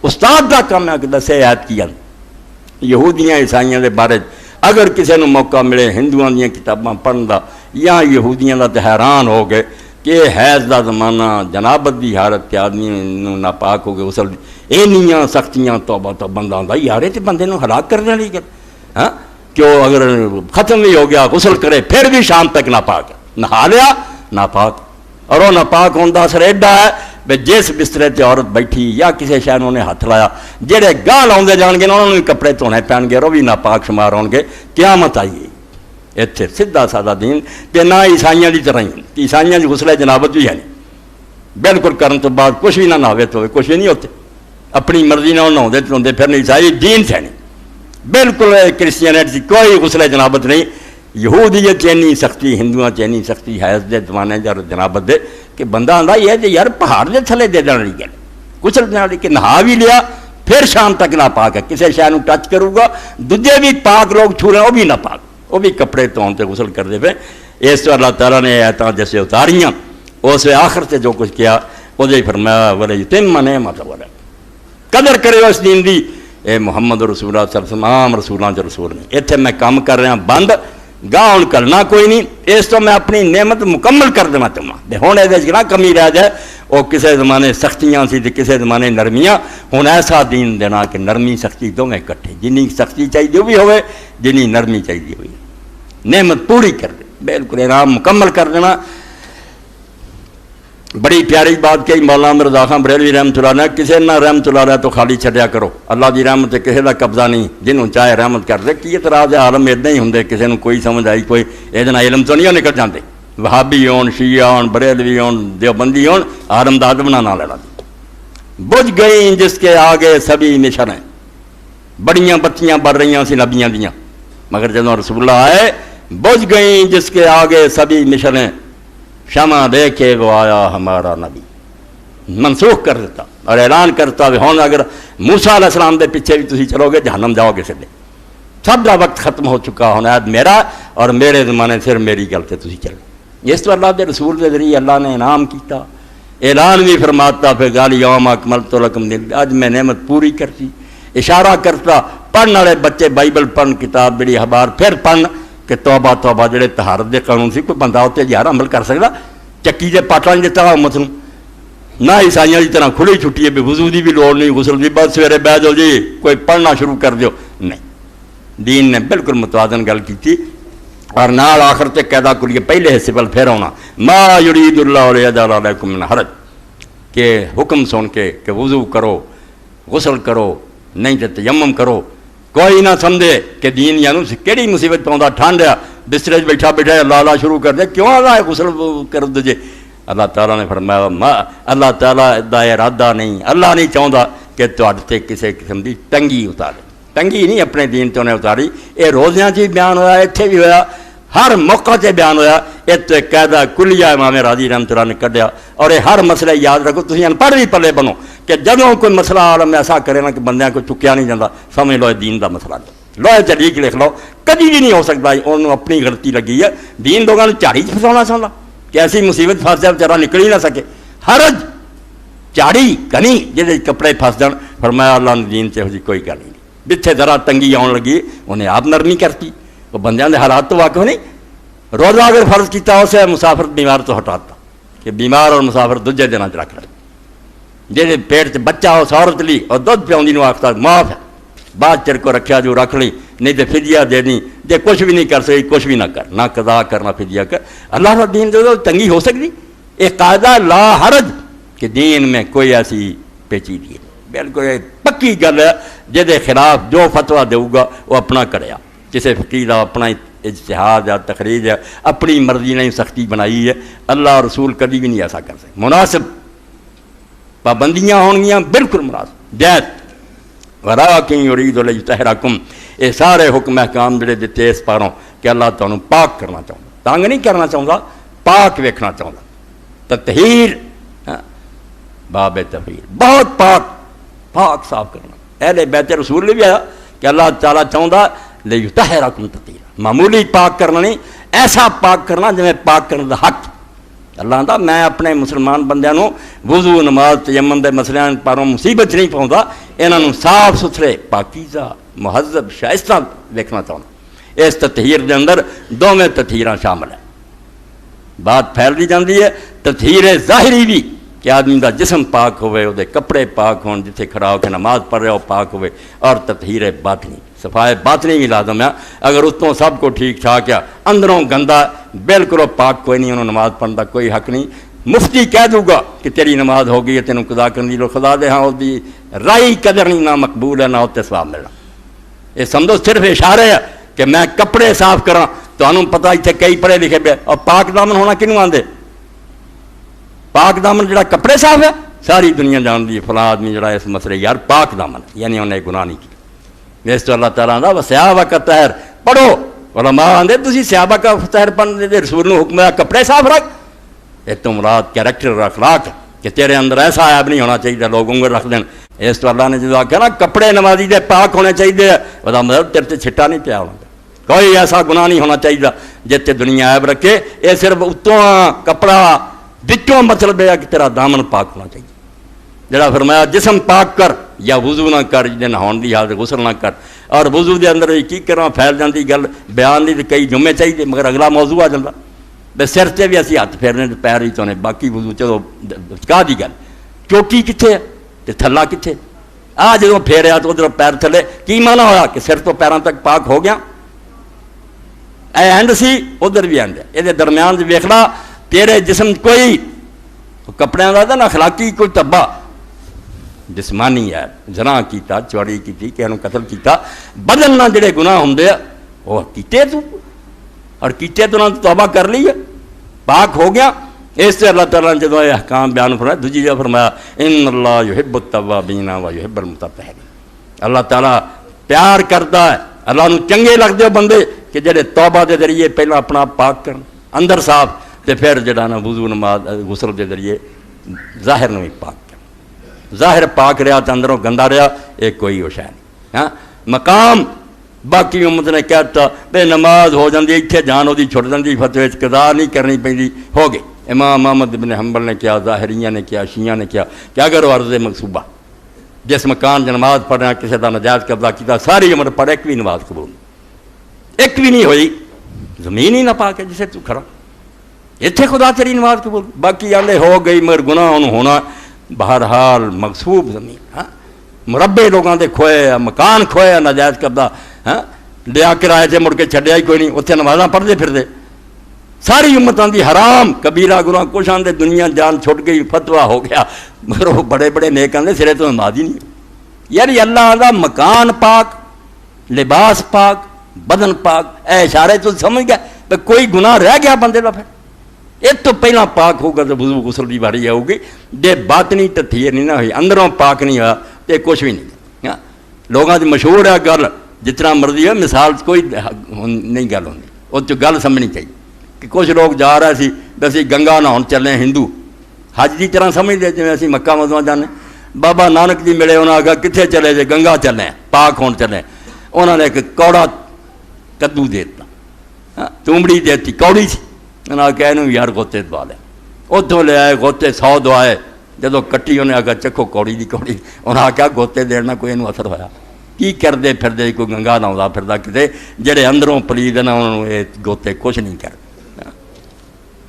استاد کا کام ہے کہ دسے ایت کیا یہودیاں عیسائیاں دے بارے اگر کسی نے موقع ملے ہندوؤں دیاں کتاباں پڑھن دا یا یہودیاں دا تے حیران ہو گئے کہ حیض دا زمانہ جنابت دی حالت تے آدمی ناپاک ہو گئے غسل اینیاں سختیاں توبہ تو بندہ آندا یار تے بندے نو ہلاک کر دینا نہیں ہاں کیوں اگر ختم نہیں ہو گیا غسل کرے پھر بھی شام تک ناپاک ہے نہا لیا ناپاک اور وہ ناپاک ہونے کا اثر ایڈا ہے بھی جس بسترے تے عورت بیٹھی یا کسی شے نوں نے ہاتھ لایا جہے گاہ لاؤندے جان گے انہوں نے کپڑے دھونے پین گے وہ بھی ناپاک شمار ہون گے قیامت آئی اتنے سیدھا سادہ دین تے نہ عیسائیاں دی طرح ہی عیسائیاں دی غسل جنابت بھی ہے نہیں بالکل کرن تو بعد کچھ بھی نہ نہاوے تو کچھ بھی نہیں ہوتے اپنی مرضی نہ نہاؤندے دھوندے پھرنے عیسائی دین سے نہیں بالکل کرسچینٹی کوئی غسل جنابت نہیں یہودیت چینی سختی ہندوؤں چینی سختی حیض دے زمانے جنابت دے کہ بندہ آندا یہ تے یار پہاڑ دے تھلے دے دینے والی گل غسل دینے والی کہ نہا بھی لیا پھر شام تک ناپاک ہے کسی شے نوں ٹچ کروں گا دوجے بھی پاک لوگ چھو رہے ہیں وہ بھی ناپاک وہ بھی کپڑے دھون تے غسل کرتے پے اس تو اللہ تعالیٰ نے آیتاں جیسے اتاریاں اس آخر سے جو کچھ کیا وہ فرمایا وَلَيُتِمَّ نِعْمَتَهُ عَلَيْكُمْ قدر کرے اس دین دی اے محمد رسول اللہ صلی اللہ علیہ وسلم عام رسولاں چ رسول نے اتنے میں کام کر رہا بند گاہ ہوں کرنا کوئی نہیں اس تو میں اپنی نعمت مکمل کر دینا چاہوں ہوں یہ نہ کمی رہ جائے وہ کسی زمانے سختیاں سی کسی زمانے نرمیاں ہوں ایسا دین دینا کہ نرمی سختی دونوں کٹھے جنی سختی چاہیے بھی ہوئے جنی نرمی چاہیے ہوئی نعمت پوری کر دے بالکل انعام مکمل کر دینا بڑی پیاری بات کہی مولانا رضا خان بریلوی رحمۃ اللہ نے کسی نہ رحمۃ اللہ علیہ تو خالی چھڈیا کرو اللہ دی رحمت کسی کا قبضہ نہیں جنہوں چاہے رحمت کر دے کی اعتراض ہے عالم ادا ہی ہوں کسی نے کوئی سمجھ آئی کوئی یہ علم تو نہیں نکل جاتے وہابی ہون شیعہ ہون بریلوی ہون دیوبندی ہون عالم دا ادب نہ لینا بجھ گئی جس کے آگے سبھی مشنیں بڑیاں بتیاں بڑھ رہی سی نبیاں دیاں مگر جدوں رسول اللہ آئے بجھ گئیں جس کے آگے سبھی مشنیں شمع دیکھے وہ آیا ہمارا نبی منسوخ کر دیتا اور اعلان کرتا بھی ہوں اگر موسیٰ علیہ السلام دے پیچھے بھی تسی چلو گے جہنم جاؤ گے سدے سب کا وقت ختم ہو چکا ہونا ہے میرا اور میرے زمانے پھر میری گل سے تسی چلو اس تو اللہ دے رسول کے ذریعے اللہ نے انعام کیتا اعلان بھی فرماتا پھر گالی یوم اکملت لکم دین اج میں نعمت پوری کرتی اشارہ کرتا پڑھنے والے بچے بائبل پڑھن کتاب بڑی اخبار پھر پڑھن کہ توبہ توبہ جڑے طہارت دے قانون سی کوئی بندہ اتنے یار عمل کر سکتا چکی دے پاٹاں دی طرح امت نوں نہ عیسائیاں دی طرح کھلی چھٹی ہے بھی وضو دی بھی لوڑ نہیں غسل دی بس سویرے بہ جاؤ جی کوئی پڑھنا شروع کر دیو نہیں دین نے بالکل متوازن گل کی اور نال آخر تے قاعدہ کلیے پہلے حصے پر پھر آنا ما یرید اللہ لیجعل علیکم من حرج کہ حکم سن کے کہ وضو کرو غسل کرو نہیں تے تیمم کرو کوئی نہ سمجھے کہ دین یانو کیڑی مصیبت پاؤں ٹھنڈ ہے بسترے بیٹھا بیٹھا اللہ اللہ شروع کر دے کیوں اللہ غسل کر دے اللہ تعالیٰ نے فرمایا اللہ تعالیٰ دا ارادہ نہیں اللہ نہیں چاہتا کہ تے کسی قسم کی تنگی اتارے تنگی نہیں اپنے دین تو انہیں اتاری یہ روزیاں چ بیان ہوا اتنے بھی ہوا ہر موقع سے بیان ہوا اتنے قاعدہ کلیہ امام راضی رحمۃ اللہ نے کڈیا اور یہ ہر مسئلہ یاد رکھو تھی ان پڑھ بھی پلے بنو کہ جدوں کوئی مسئلہ عالم ایسا کرے نا کہ بندیاں کو چکیا نہیں جاتا سمجھ لو دین دا مسئلہ لوہے چلیک لکھ لو کدی بھی نہیں ہو سکتا انہوں اپنی غلطی لگی ہے دین لوگوں نے جھاڑی پھسانا چاہتا کہ ایسی مصیبت پھس جائے بیچارہ نکل ہی نہ سکے حرج جھاڑی کنی جہاں کپڑے پھس جان فرمایا اللہ نے دین سے ہو کوئی گل نہیں جتھے ذرا تنگی آن لگی انہیں آپ نرمی کرتی وہ بندیاں دے حالات تو واقف نہیں روزہ اگر فرض کیتا اسے مسافر بیمار تو ہٹاتا کہ بیمار اور مسافر دوجے دنوں چ رکھ لے جی پیٹ سے بچہ ہو عورت لی اور دودھ پیاؤں نو آختا معاف ہے بعد چر کو رکھا جو رکھ لی نہیں تو فدیہ دینی جی کچھ بھی نہیں کر سکی کچھ بھی نہ کر نہ قضا کرنا فدیہ کر اللہ کا دین دے تنگی ہو سکتی ایک قاعدہ لا حرج کہ دین میں کوئی ایسی پیچیدگی نہیں بالکل پکی گل ہے جہدے خلاف جو فتویٰ دے گا وہ اپنا کریا کسی فقیر کا اپنا اجتہاد یا تخریج ہے اپنی مرضی نے سختی بنائی ہے اللہ رسول کبھی بھی نہیں ایسا کر سکتے مناسب پابندیاں ہونگیاں بالکل مناسب جائز وَلَٰكِن يُرِيدُ لِيُطَهِّرَكُمْ یہ سارے حکم احکام جڑے دیتے اس پاروں کہ اللہ تمہیں پاک کرنا چاہتا تنگ نہیں کرنا چاہتا پاک ویکھنا چاہتا تطہیر باب تطہیر بہت پاک پاک صاف کرنا اہل بیت رسول بھی آیا کہ اللہ تعالیٰ چاہتا لِيُطَهِّرَكُمْ تطہیرا معمولی پاک کرنا نہیں ایسا پاک کرنا جویں پاک کرنے دا حق اللہ آتا میں اپنے مسلمان بندیاں نو وضو نماز تیمم دے مسئلے پاروں مصیبت نہیں پاؤں انہوں صاف ستھرے پاکیزہ مہذب شائستہ دیکھنا چاہتا. اس تطہیر دے اندر دونوں تطہیراں شامل ہیں. بات پھیلتی جاتی ہے تطہیر ظاہری بھی کہ آدمی دا جسم پاک ہوئے، وہ کپڑے پاک ہون، جتنے کھڑا ہو کے نماز پڑھ رہے ہو پاک ہوئے، اور تطہیر باطنی صفائے باطنی بھی لازم ہے. اگر اتوں سب کو ٹھیک ٹھاک ہے، اندروں گندا بالکل پاک کوئی نہیں، انہوں نماز پڑھنے کا کوئی حق نہیں. مفتی کہہ دوں گا کہ تیری نماز ہو گئی ہے، تینوں قضا کرنی لو، خدا دے ہاں اس دی رائی قدر نہیں، نہ مقبول ہے نہ اتنے ثواب ملنا. یہ سمجھو صرف اشارے ہے کہ میں کپڑے صاف کراں. تو انہوں پتہ اتنے کئی پڑھے لکھے پہ، اور پاک دامن ہونا کنوں آندے؟ پاک دامن جڑا کپڑے صاف ہے ساری دنیا جان دی فلاں آدمی جڑا اس مسئلے یار پاک دامن یعنی انہیں گناہ نہیں کی. اس تو اللہ تعالیٰ دا وسیابہ کا طہر پڑھو. علماء آندے تسی صحابہ کا طہر پڑھنے دے رسول نے حکم ہے کپڑے صاف رکھ. یہ تو مراد کیریکٹر اخلاق کہ تیرے اندر ایسا عیب نہیں ہونا چاہیے لوگوں کو رکھ دین. اس تو اللہ نے جو آخیا نا کپڑے نمازی دے پاک ہونے چاہیے، وہ مطلب تیرے تے چھٹا نہیں پیا ہونا، کوئی ایسا گناہ نہیں ہونا چاہیے جتے دنیا عیب رکھے. یہ صرف اتوں کپڑا بچوں مطلب ہے کہ تیرا دامن پاک ہونا چاہیے. جڑا فرمایا جسم پاک کر یا وضو نہ کر، جن نہاؤن دی حالت غسل نہ کر. اور وضو دے اندر کی کرنا پھیل جاتی گل بیان دی کئی جمعے چاہیے مگر اگلا موضوع آ جاتا. بے سر سے بھی اسی ہاتھ پھیرنے پیر ہی چاہنے، باقی وضو چلو کا دی گل چوکی کتنے ہے تو تھلا کتنے. آ جدوں پھیریا تو ادھر پیر تھلے کی مانا ہوا کہ سر تو پیروں تک پاک ہو گیا. اے اینڈ سی ادھر بھی اینڈ ہے. یہ درمیان ویکھنا تیرے جسم کوئی کپڑے کا نا اخلاقی کوئی تباہ جسمانی ہے، زنا کیتا، چوری کی، کسی نے قتل کیتا، بدن نہ جڑے گناہ ہوں وہ کیتے تو اور کیتے تو انہوں نے توبہ کر لی ہے، پاک ہو گیا. اس سے اللہ تعالیٰ نے جدو یہ احکام بیان فرمایا دوجی جگہ فرمایا ان اللہ یحب التوابین و یحب المتطہرین. اللہ تعالیٰ پیار کرتا ہے، اللہ نو چنگے لگتے ہو بندے کہ جڑے توبہ دے ذریعے پہلا اپنا پاک کرن اندر صاف، تے پھر جڑا نا وضو نماز غسل دے ذریعے ظاہر نو بھی پاک کرن. ظاہر پاک رہا تو اندروں گندا رہا، ایک کوئی وہ شے نہیں. ہاں مقام باقی امت نے کہتا بے نماز ہو جاتی اتنے جان وہی چھٹ جاتی، فتوی قضا نہیں کرنی پی، ہو گئی. امام احمد بن حنبل نے کیا، ظاہریہ نے کیا، شیعہ نے کیا کہ اگر وہ عرض منصوبہ جس مکان نماز پڑھنا کسی کا نجائز قبضہ کیا ساری عمر پڑھ ایک بھی نماز قبول ایک بھی نہیں ہوئی، زمین ہی نہ پا کے جسے تو کھڑا اتنے خدا تیری نماز قبول. باقی آلے ہو گئی مگر گناہ ہونا بہرحال مغصوب زمین. ہاں مربے لوگوں کے کھوئے، مکان کھوئے، نجائز قبضہ ہاں لیا کرائے تھے مڑ کے چھڈیا ہی کوئی نہیں، اتنے نمازاں پڑھتے پھرتے. ساری امتوں دی حرام کبیرہ گناہ کچھ آندے دنیا جان چھٹ گئی، فتویٰ ہو گیا مگر وہ بڑے بڑے نیک آندے سرے تو نماز ہی نہیں. یعنی اللہ دا مکان پاک، لباس پاک، بدن پاک، اے اشارے تو سمجھ گیا کہ کوئی گناہ رہ گیا بندے دا. پھر ایک تو پہلا پاک ہوگا تو وضو غسل دی باری ہوگی. جے باطنی تطہیر نہیں نہ ہوئی، اندروں پاک نہیں ہوا تو کچھ بھی نہیں. لوگوں کی مشہور ہے گل جتنا مرضی ہے، مثال کوئی نہیں گل ہوتی، وہ تو گل سمجھنی چاہیے کہ کچھ لوگ جا رہے سی اسی گنگا نہاؤن چلے، ہندو حج کی طرح سمجھتے جی اسی مکہ مدینہ جانے. بابا نانک جی ملے، انہوں نے آخیا کتنے چلے جی؟ گنگا چلے، پاک ہون چلے. انہوں نے ایک کوڑا کدو دے دیتا، چومڑی دیتی کوڑی سی. انہوں نے کہا یہ یار گوتے دعا لے، اتوں لے آئے گوتے 100 دعائے. جدو کٹی انہیں آخیا چکھو کوڑی دی کوڑی، انہیں آخیا گوتے دینا کوئی انہوں اثر ہویا. کی کرتے پھرتے کوئی گنگا نہ پھرتا کتے جڑے اندروں پلید نا انہوں نے گوتے کچھ نہیں کرتے،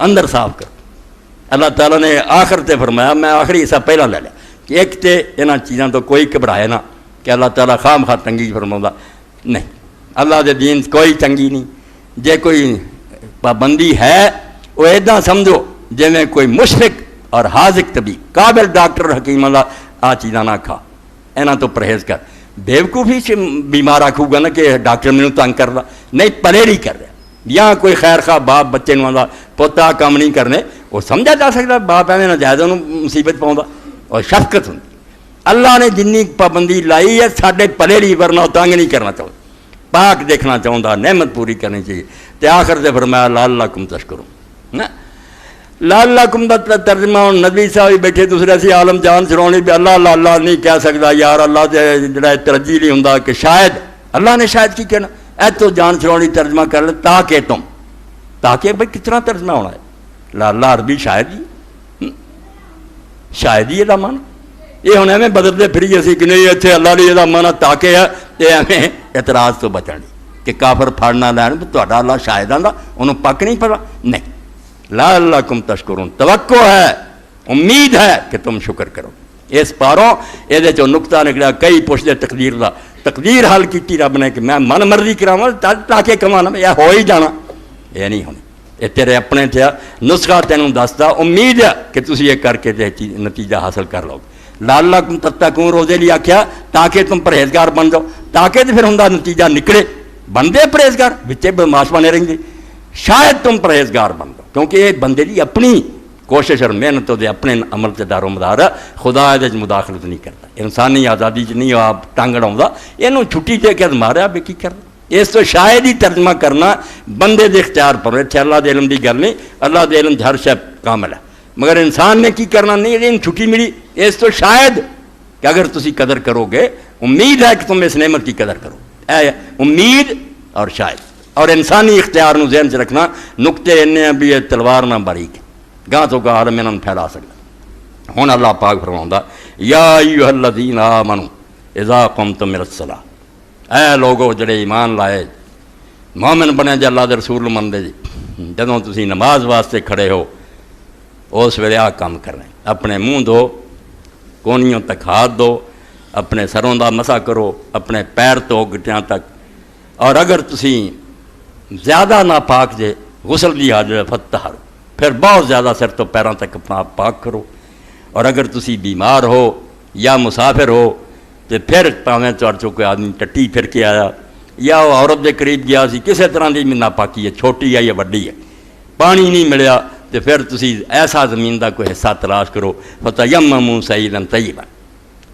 اندر صاف کر. اللہ تعالیٰ نے آخر تے فرمایا، میں آخری حصہ پہلا لے لیا کہ ایک تے انہاں چیزاں تو کوئی گھبرائے نہ کہ اللہ تعالیٰ خام خواہ تنگی فرماؤں نہیں. اللہ دے دین کوئی تنگی نہیں. جے کوئی پابندی ہے وہ ایداں سمجھو جے میں کوئی مشرک اور حاذق طبیب قابل ڈاکٹر حکیم اللہ آ چیزاں نہ کھا، اینا تو پرہیز کر. بیوقوفی سے بیمار آکھوں گا نا کہ ڈاکٹر میں تنگ کر رہا، نہیں پلیری کر رہا. یا کوئی خیر خواہ باپ بچے نو آندا پوتا کام نہیں کرنے، وہ سمجھا جا سکتا باپ ایویں ناجائز انہوں مصیبت پاؤں اور شفقت ہوتی. اللہ نے جنی پابندی لائی ہے ساڈے پلیری ورنہ تنگ نہیں کرنا چاہتا، پاک دیکھنا چاہتا، نعمت پوری کرنی چاہیے. تے آخر سے فرمایا لعلکم تشکرون. لعلکم دا ترجمہ نبی صاحب بیٹھے دوسرے سی عالم جان چڑھاؤنی بھی اللہ اللہ اللہ نہیں کہہ سکتا یار، اللہ دے جڑا ترجیح نہیں ہوں کہ شاید اللہ نے شاید کی کہنا اے تو جان چڑھاؤنی ترجمہ کر لے تاکہ تم، تاکہ بھائی کتنا ترجمہ ہونا ہے. لا عربی شاید ہی، شاید ہی یہ مانا یہ ہوں ایویں بدلتے پھری اسی کہ نہیں اتنے اللہ نے یہ مانا تاکہ ہے یہ ایویں اعتراض تو بچن کہ کافر پھڑنا لین تا اللہ شاید آتا انہوں پک نہیں پڑا نہیں لعلکم تشکرون توقع ہے امید ہے کہ تم شکر کرو اس پاروں یہ نقطہ نکلا کئی پوچھتے تقدیر کا تقدیر حل کی رب نے کہ میں من مرضی کراوا تاکہ کمانا یہ ہو ہی جانا یہ نہیں ہونی یہ تیرے اپنے تھے نسخہ تینوں دستا امید ہے کہ تسی یہ کر کے نتیجہ حاصل کر لو لعلکم تتقون روزے لیے آخیا تاکہ تم پرہیزگار بن جاؤ تاکہ تو پھر ہوں نتیجہ نکلے بندے پرہیزگار بچے بدماش بنے رہیں گے شاید تم پرہیزگار بن جاؤ کیونکہ یہ بندے کی اپنی کوشش اور محنت دے اپنے عمل سے دار و مدار ہے خدا یہ مداخلت نہیں کرتا انسانی آزادی نہیں آپ ٹانگ اڑا یہ چھٹی دے کے ماریا بھی کی کرنا اس تو شاید ہی ترجمہ کرنا بندے دے اختیار پر اتنے اللہ دے علم دی گل نہیں اللہ دے علم ہر شے کامل ہے مگر انسان نے کی کرنا نہیں چھٹی ملی اس تو شاید کہ اگر تسی قدر کرو گے امید ہے کہ تم اس نعمت کی قدر کرو اے امید اور شاید اور انسانی اختیار نو ذہن سے رکھنا نقطے ان بھی یہ تلوار نہ باریک گاہ تو گاہ عالم انہوں پھیلا سکتا ہوں اللہ پاک فرماؤں یا ایھا الذین آمنوا اذا قمتم الی الصلاۃ اے لوگو جڑے ایمان لائے مومن بنے جے اللہ دے رسول مندے جی جدوں تسی نماز واسطے کھڑے ہو اس ویلے آ کام کرنا اپنے منہ دو کونیوں تک ہاتھ دو اپنے سروں دا مسا کرو اپنے پیر تو گٹیاں تک اور اگر تسی زیادہ ناپاک جے غسل دی حاجت فتحرو پھر بہت زیادہ سر تو پیروں تک اپنا آپ پاک کرو اور اگر تسی بیمار ہو یا مسافر ہو تو پھر پاویں کوئی آدمی ٹٹی پھر کے آیا یا وہ عورت دے قریب گیا سی کسی طرح کی بھی ناپاکی ہے چھوٹی ہے یا وڈی ہے پانی نہیں ملیا تو پھر تسی ایسا زمین کا کوئی حصہ تلاش کرو فتیمموا صعیدا طیبا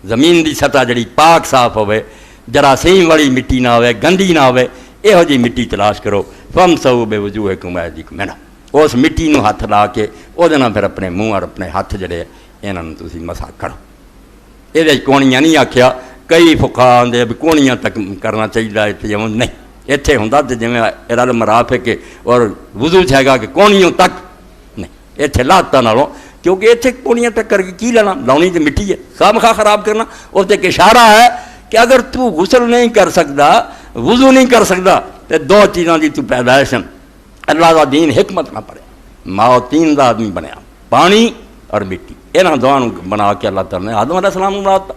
زمین کی سطح جڑی پاک صاف ہوئے جراثیم والی مٹی نہ ہوئے گندی نہ ہوئے یہو جی مٹی تلاش کرو فامسحوا بوجوہکم وایدیکم منہ اس مٹی نو ہاتھ لا کے وہ پھر اپنے منہ اور اپنے ہاتھ جڑے یہاں تسی مسا کرو یہ کونیاں نہیں آخیا کئی فقہاء آندے بھی کونیاں تک کرنا چاہیے تیمم نہیں اتنے ہوں تو جی رل مرافق اور وضو ہے گا کہ کونیوں تک نہیں اتنے لاتا نالوں کیونکہ اتنے کونیاں تک کر کے کی لینا لاؤنی تو مٹی ہے خواہ مخواہ خراب کرنا اس ایک اشارہ ہے کہ اگر تو غسل نہیں کر سکتا وضو نہیں کر سکتا تو دو چیزاں کی تو پیدائش اللہ کا دین حکمت نہ پڑے ماں تین کا آدمی بنیا پانی اور مٹی یہاں دونوں بنا کے اللہ تعالیٰ نے آدم علیہ السلام بناتا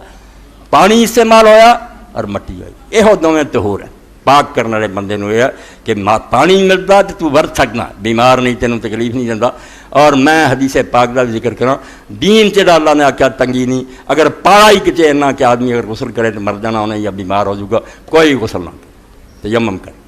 پانی استعمال ہویا اور مٹی ہوئی یہ دونوں طہور ہے پاک کرنے والے بندے نو یہ ہے کہ پانی ملتا تو ورت سکنا بیمار نہیں تینوں تکلیف نہیں دیتا اور میں حدیث پاک کا ذکر کرا دین چا اللہ نے آخیا تنگی نہیں اگر پاڑا ہی کچھ اینا کہ آدمی اگر غسل کرے تو مر جانا انہیں یا بیمار ہو جائے گا کوئی غسل نہ کرے تیمم کرے